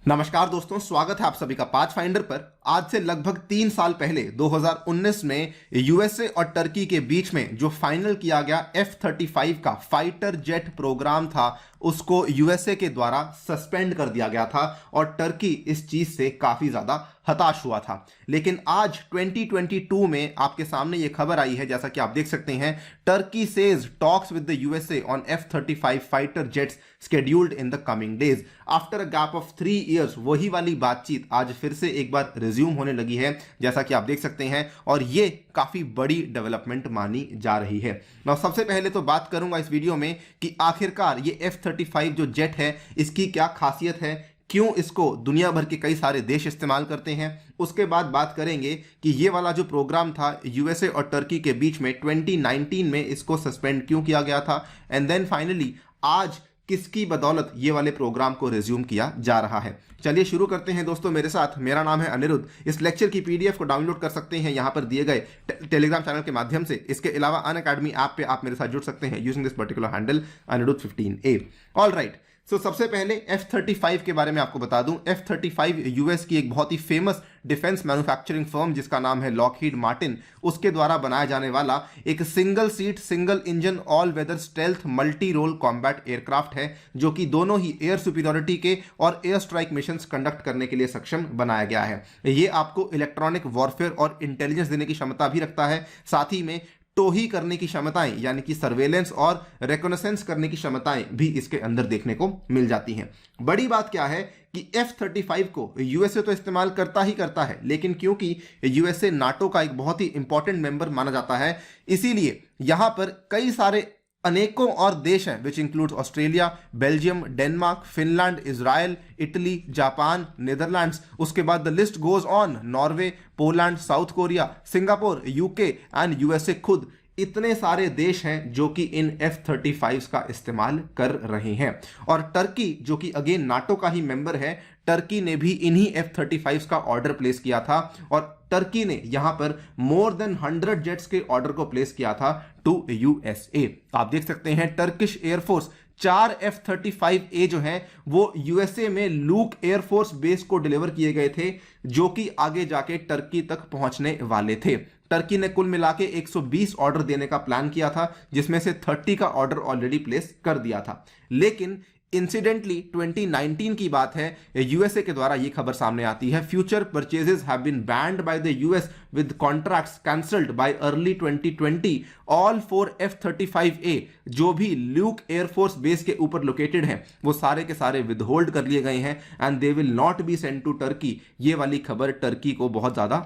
नमस्कार दोस्तों, स्वागत है आप सभी का पाथफाइंडर पर। आज से लगभग 3 साल पहले 2019 में यूएसए और टर्की के बीच में जो फाइनल किया गया F-35 का फाइटर जेट प्रोग्राम था, उसको यूएसए के द्वारा सस्पेंड कर दिया गया था और टर्की इस चीज से काफी ज्यादा हताश हुआ था। लेकिन आज 2022 में आपके सामने ये खबर आई है, जैसा कि आप देख सकते हैं, Turkey says talks with the USA on F-35 fighter jets scheduled in the coming days after a gap of 3 years। वही वाली बातचीत आज फिर से एक बार रिज्यूम होने लगी है, जैसा कि आप देख सकते हैं, और ये काफी बड़ी डेवलपमेंट मानी जा रही है। मैं सबसे पहले तो बात करूंगा इस वीडियो में कि आखिरकार ये F-35 जो जेट है, इसकी क्या खासियत है, क्यों इसको दुनिया भर के कई सारे देश इस्तेमाल करते हैं। उसके बाद बात करेंगे कि ये वाला जो प्रोग्राम था यूएसए और टर्की के बीच में 2019 में इसको सस्पेंड क्यों किया गया था, एंड देन फाइनली आज किसकी बदौलत ये वाले प्रोग्राम को रिज्यूम किया जा रहा है। चलिए शुरू करते हैं दोस्तों मेरे साथ। मेरा नाम है अनिरुद्ध। इस लेक्चर की पीडीएफ को डाउनलोड कर सकते हैं यहाँ पर दिए गए टेलीग्राम चैनल के माध्यम से। इसके अलावा अनअकैडमी ऐप पे आप मेरे साथ जुड़ सकते हैं using this particular handle Anirudh15A। All right, so सबसे पहले F-35 के बारे में आपको बता दूं। F-35 यूएस की एक बहुत ही फेमस डिफेंस मैन्युफैक्चरिंग फर्म जिसका नाम है लॉकहीड मार्टिन, उसके द्वारा बनाया जाने वाला एक single seat single engine all weather stealth multi role combat aircraft है, जो कि दोनों ही एयर सुपीरियरिटी के और एयर स्ट्राइक मिशंस कंडक्ट करने के लिए सक्षम बनाया गया है। ये आपको इलेक्ट्रॉनिक वॉरफेयर और इंटेलिजेंस देने की क्षमता भी रखता है, साथ ही में टोही करने की क्षमताएं यानी कि सर्वेलेंस और रिकॉनेसेंस करने की क्षमताएं भी इसके अंदर देखने को मिल जाती हैं। बड़ी बात क्या है कि F-35 को यूएसए तो इस्तेमाल करता ही करता है, लेकिन क्योंकि यूएसए नाटो का एक बहुत ही इंपॉर्टेंट मेंबर माना जाता है, इसीलिए यहां पर कई सारे अनेकों और देश हैं which includes Australia, Belgium, Denmark, Finland, Israel, Italy, Japan, Netherlands, उसके बाद the list goes on, Norway, Poland, south Korea, Singapore, UK and USA खुद। इतने सारे देश हैं जो कि इन F-35 का इस्तेमाल कर रहे हैं। और टर्की, जो कि अगेन नाटो का ही मेंबर है, टर्की ने भी इन्हीं F-35 का ऑर्डर प्लेस किया था और टर्की ने यहां पर मोर देन 100 जेट्स के ऑर्डर को प्लेस किया था टू यूएसए। आप देख सकते हैं टर्किश एयरफोर्स 4 F-35A जो हैं वो यूएसए में लूक एयरफोर्स बेस को डिलीवर किए गए थे, जो कि आगे जाके टर्की तक पहुंचने वाले थे। टर्की ने कुल मिला के 120 ऑर्डर देने का प्लान किया था, जिसमें से 30 का ऑर्डर ऑलरेडी प्लेस कर दिया था। लेकिन इंसिडेंटली 2019 की बात है, यूएसए के द्वारा यह खबर सामने आती है, future purchases have been banned by the US with contracts cancelled by early 2020। All 4 F-35A जो भी ल्यूक एयरफोर्स बेस के ऊपर लोकेटेड हैं, वो सारे के सारे विदहोल्ड कर लिए गए हैं and they will not be sent to Turkey. ये वाली खबर टर्की को बहुत ज्यादा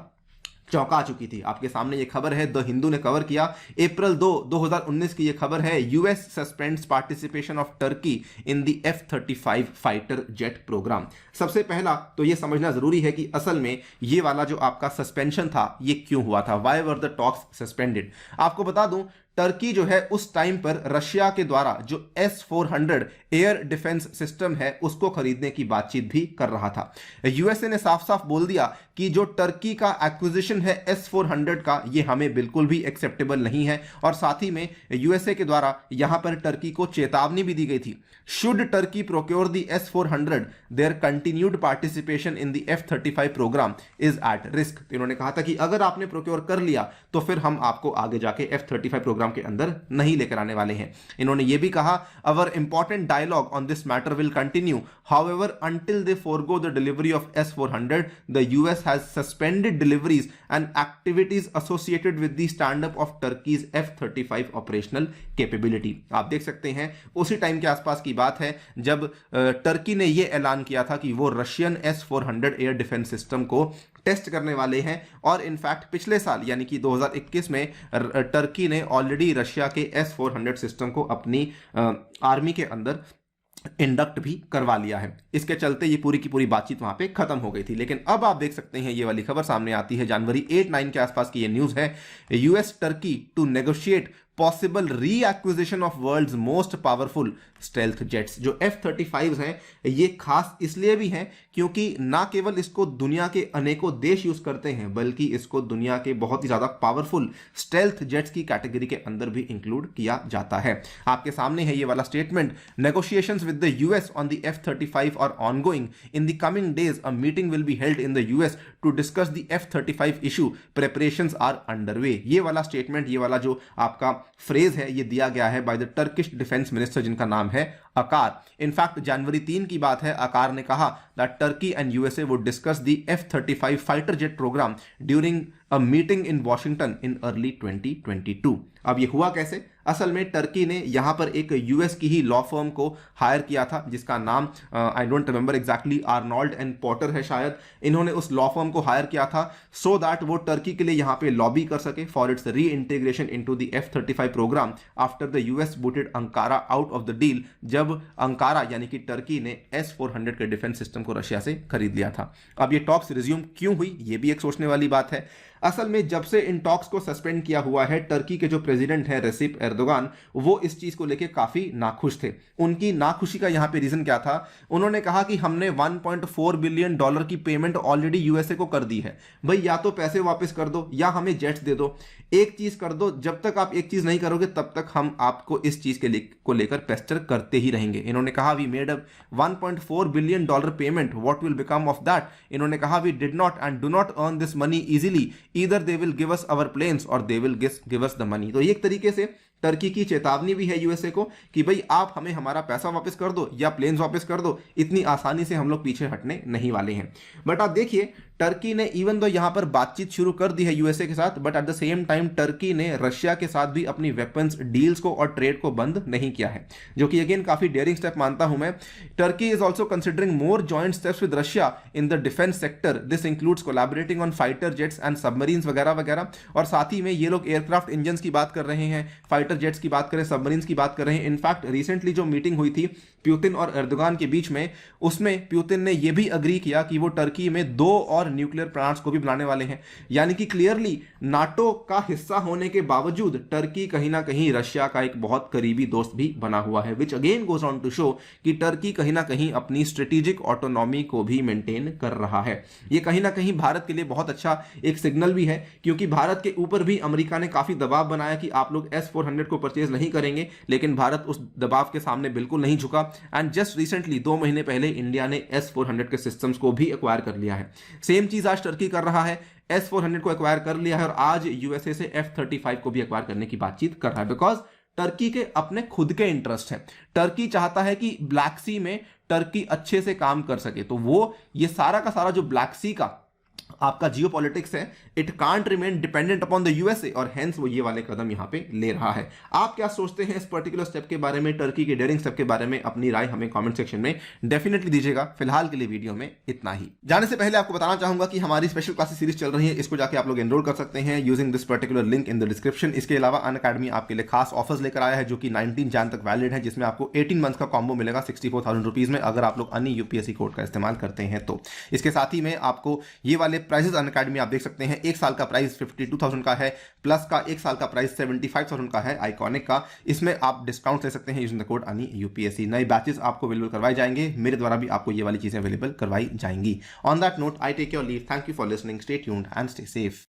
चौंका चुकी थी। आपके सामने ये खबर है, द हिंदू ने कवर किया, अप्रैल 2, 2019 की ये खबर है, US suspends participation of Turkey in the F-35 fighter jet program. सबसे पहला तो ये समझना जरूरी है कि असल में ये वाला जो आपका सस्पेंशन था ये क्यों हुआ था, why were the talks suspended. आपको बता दूं, टर्की जो है उस टाइम पर रशिया के द्वारा जो S-400 एयर डिफेंस सिस्टम है उसको खरीदने की बातचीत भी कर रहा था। यूएसए ने साफ साफ बोल दिया कि जो टर्की का एक्विजिशन है S-400 का, ये हमें बिल्कुल भी एक्सेप्टेबल नहीं है, और साथ ही में यूएसए के द्वारा यहां पर टर्की को चेतावनी भी दी गई थी, should Turkey procure the S-400 their continued participation in the F-35 program is at risk. इन्होंने कहा था कि अगर आपने प्रोक्योर कर लिया तो फिर हम आपको आगे जाके F-35 प्रोग्राम के अंदर नहीं लेकर आने वाले हैं। इन्होंने यह भी कहा, our important dialogue on this matter will continue, however until they forgo the delivery of S-400 the US has suspended deliveries and activities associated with the stand up of Turkey's F-35 operational capability. आप देख सकते हैं उसी time के आसपास की बात है जब टर्की ने यह ऐलान किया था कि वो Russian S-400 air defence system को टेस्ट करने वाले हैं, और इनफैक्ट पिछले साल यानी कि 2021 में टर्की ने ऑलरेडी रशिया के S-400 सिस्टम को अपनी आर्मी के अंदर इंडक्ट भी करवा लिया है। इसके चलते ये पूरी की पूरी बातचीत वहां पे खत्म हो गई थी। लेकिन अब आप देख सकते हैं ये वाली खबर सामने आती है, जनवरी 8-9 के आसपास की ये न्यूज है, US Turkey to negotiate possible reacquisition of world's most powerful stealth jets. जो F-35 हैं ये खास इसलिए भी हैं क्योंकि ना केवल इसको दुनिया के अनेकों देश यूज करते हैं बल्कि इसको दुनिया के बहुत ही ज्यादा पावरफुल स्टेल्थ जेट्स की कैटेगरी के अंदर भी इंक्लूड किया जाता है। आपके सामने है ये वाला statement. Negotiations with the US on the F-35 are ongoing. In the coming days a meeting will be held in the US to discuss the F-35 issue. Preparations are underway. ये वाला स्टेटमेंट, ये वाला जो आपका phrase है, ये दिया गया है by the Turkish defence minister जिनका नाम है अकार। इनफैक्ट जनवरी 3 की बात है, अकार ने कहा that Turkey and USA would discuss the F-35 fighter jet program during a meeting in Washington in early 2022। अब ये हुआ कैसे? असल में टर्की ने यहां पर एक यूएस की ही लॉ फर्म को हायर किया था जिसका नाम I don't remember exactly, Arnold and Potter है शायद। इन्होंने उस लॉ फर्म को हायर किया था सो दैट वो टर्की के लिए यहां पे लॉबी कर सके for its reintegration into the F-35 program after the US booted Ankara out of the deal, जब अंकारा यानी कि टर्की ने S-400 के डिफेंस सिस्टम को रशिया से खरीद लिया था। अब ये टॉक्स रिज्यूम क्यों हुई, ये भी एक सोचने वाली बात है। असल में जब से इन टॉक्स को सस्पेंड किया हुआ है, टर्की के जो प्रेसिडेंट हैं रेसिप एर्दोगान, वो इस चीज को लेकर काफी नाखुश थे। उनकी नाखुशी का यहां पे रीजन क्या था? उन्होंने कहा कि हमने $1.4 बिलियन की पेमेंट ऑलरेडी यूएसए को कर दी है। भाई या तो पैसे वापस कर दो या हमें जेट्स दे दो, एक चीज कर दो। जब तक आप एक चीज नहीं करोगे तब तक हम आपको इस चीज को लेकर पेस्टर करते ही रहेंगे। इन्होंने कहा we made a $1.4 billion payment, what will become of that? इन्होंने कहा we did not and do not earn this money easily, either they will give us our planes और they will give us the money. तो ये एक तरीके से Turkey की चेतावनी भी है यूएसए को कि भाई आप हमें हमारा पैसा वापस कर दो या प्लेन्स वापस कर दो, इतनी आसानी से हम लोग पीछे हटने नहीं वाले हैं। बट आप देखिए टर्की ने इवन दो यहां पर बातचीत शुरू कर दी है यूएसए के साथ, but at the same time Turkey ने रशिया के साथ भी अपनी वेपन्स डील्स को और ट्रेड को बंद नहीं किया है, जो कि अगेन काफी डेयरिंग स्टेप मानता हूं मैं। Turkey is also considering more joint steps with Russia in the defence sector. This includes collaborating on fighter jets and submarines वगैरह वगैरह। और साथ ही में ये लोग एयरक्राफ्ट इंजन की बात कर रहे हैं, फाइटर जेट्स की बात करें, सबमरीन्स की बात कर रहे हैं। इनफैक्ट रिसेंटली जो मीटिंग हुई थी पुतिन और एर्दोगान के बीच में, उसमें पुतिन ने यह भी अग्री किया कि वो टर्की में 2 और न्यूक्लियर प्लांट्स को भी बनाने वाले हैं। यानी कि क्लियरली नाटो का हिस्सा होने के बावजूद टर्की कहीं ना कहीं रशिया का एक बहुत करीबी दोस्त भी बना हुआ है, which again goes on to show कि टर्की कहीं ना कहीं अपनी स्ट्रेटेजिक ऑटोनॉमी को भी मेंटेन कर रहा है। ये कहीं ना कहीं भारत के लिए बहुत अच्छा एक सिग्नल भी है, क्योंकि भारत के ऊपर भी अमेरिका ने काफी दबाव बनाया कि आप लोग S-400 को परचेज नहीं करेंगे, लेकिन भारत उस दबाव के सामने बिल्कुल नहीं झुका। एंड जस्ट रिसेंटली 2 महीने पहले इंडिया ने S-400 के सिस्टम्स को भी एक्वायर कर लिया है। सेम चीज आज टर्की कर रहा है, S-400 को एक्वायर कर लिया है और आज यूएसए से F-35 को भी एक्वायर करने की बातचीत कर रहा है, बिकॉज टर्की के अपने खुद के इंटरेस्ट है। टर्की चाहता है कि ब्लैक सी में टर्की अच्छे से काम कर सके, तो वो ये सारा का सारा जो ब्लैक सी का आपका जियोपॉलिटिक्स है, it can't remain dependent upon the USA, और हेंस वो ये वाले कदम यहां पे ले रहा है। आप क्या सोचते हैं इस पर्टिकुलर स्टेप के बारे में, टर्की के डेयरिंग स्टेप के बारे में? अपनी राय हमें कमेंट सेक्शन में डेफिनेटली दीजिएगा। फिलहाल के लिए वीडियो में इतना ही। जाने से पहले आपको बताना चाहूंगा कि हमारी स्पेशल क्लासेस सीरीज चल रही है, इसको जाके आप लोग एनरोल कर सकते हैं using this particular link in the description. इसके अलावा अनअकैडमी आपके लिए खास ऑफर्स लेकर आया है जो कि 19 जन तक वैलिड है, जिसमें आपको 18 मंथ्स का कॉम्बो मिलेगा 64,000 रुपीज में, अगर आप लोग अन्य यूपीएससी कोड का इस्तेमाल करते हैं तो। इसके साथ ही में आपको ये वाले प्राइजेस अनअकैडमी आप देख सकते हैं, 1 साल का प्राइस 52,000 का है, प्लस का 1 साल का प्राइस 75,000 का है आइकॉनिक का। इसमें आप डिस्काउंट ले सकते हैं यूजिंग द कोड अनि यूपीएससी। नए बैचेस आपको अवेलेबल करवाए जाएंगे, मेरे द्वारा भी आपको ये वाली चीजें अवेलेबल करवाई जाएंगी। On that note I take your leave, thank you for listening, stay tuned and stay safe.